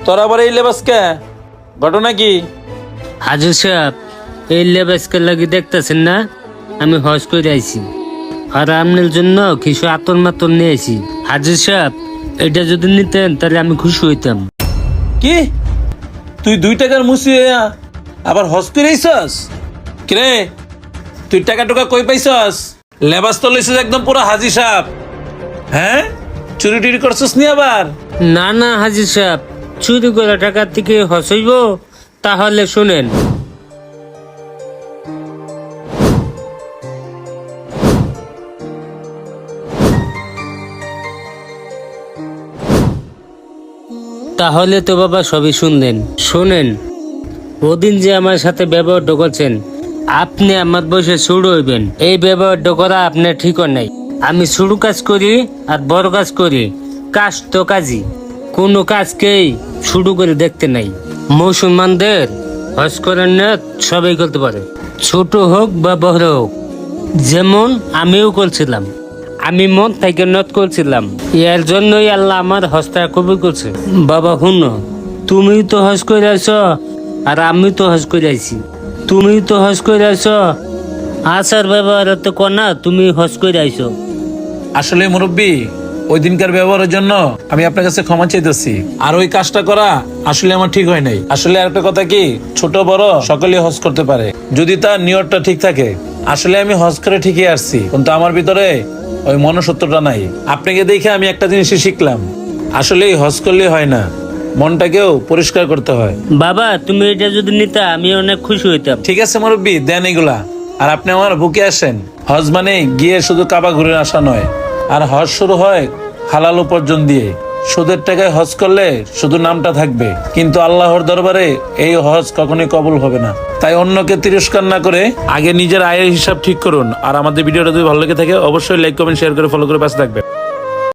তোর আবার এই লেবাস কে? ঘটনা কি? হাজুর সাহেব, এই লেবাসকে লাগি দেখতেছেন না, আমি হজ করে আইছি। আর আপনার জন্য কিছু আতর মাতর নিয়ে আইছি। হাজুর সাহেব, এটা যদি নিতেন তাহলে আমি খুশি হইতাম। কি তুই 2 টাকার মুসি হইয়া আবার হজ করে আইছস? কিরে তুই টাকা টুকা কই পাইছস? লেবাস তো লইছিস একদম পুরো হাজি সাহেব। হ্যাঁ, চুরি টুরি করছস নি আবার? না না হাজির সাহেব, চুরি করা টাকার থেকে হজ হইব? তাহলে শুনেন। তাহলে তো বাবা সবই শুনলেন। শোনেন, ওদিন যে আমার সাথে ব্যবহারটা করছেন, আপনি আমার বয়সে শুরু হইবেন, এই ব্যবহারটা করা আপনার ঠিক নাই। আমি শুরু কাজ করি আর বড় কাজ করি, কাজ তো কাজই, কোনো কাজকেই শুরু করে দেখতে নাই। মুসলমানদের হজ করার নিয়ত সবাই করতে পারে, ছোট হোক বা বড় হোক। যেমন আমিও করছিলাম, আমি মন থেকে নিয়ত করছিলাম, এর জন্যই আল্লাহ আমার হজটা কবুল করছে। বাবা শুনো, তুমি তো হজ করে আইছ আর আমি তো হজ করে আইছি। তুমি তো হজ করে আইছ, আচার ব্যবহার তো কনা তুমি হজ করে আইছো। আসলে মুরব্বী, ওই দিনকার ব্যবহারের জন্য আমি আপনার কাছে ক্ষমা চাইতেছি। আর ওই কাজটা করা আসলে আমার ঠিক হয় নাই। আসলে একটা কথা কি, ছোট বড় সকলে হজ করতে পারে যদি তার নিয়তটা ঠিক থাকে। আসলে আমি হজ করে ঠিকই আসছি, কিন্তু আমার ভিতরে ওই মনুষ্যত্বটা নাই। আপনাকে দেখে আমি একটা জিনিসই শিখলাম, আসলে হজ করলে হয় না, মনটাকেও পরিষ্কার করতে হয়। বাবা তুমি এটা যদি নিতা আমি অনেক খুশি হইতাম। ঠিক আছে মুরব্বী, দেন এগুলা। আর আপনি আমার বুকে আসেন। হজ মানে গিয়ে শুধু কাবা ঘুরে আসা নয়, আর হজ শুরু হয় হালাল উপার্জন দিয়ে। সুদের টাকায় হজ করলে শুধু নামটা থাকবে, কিন্তু আল্লাহর দরবারে এই হজ কখনোই কবুল হবে না। তাই অন্যকে তিরস্কার না করে আগে নিজের আয়ের হিসাব ঠিক করুন। আর আমাদের ভিডিওটা যদি ভালো লেগে থাকে অবশ্যই লাইক কমেন্ট শেয়ার করে ফলো করে পাশে থাকবেন।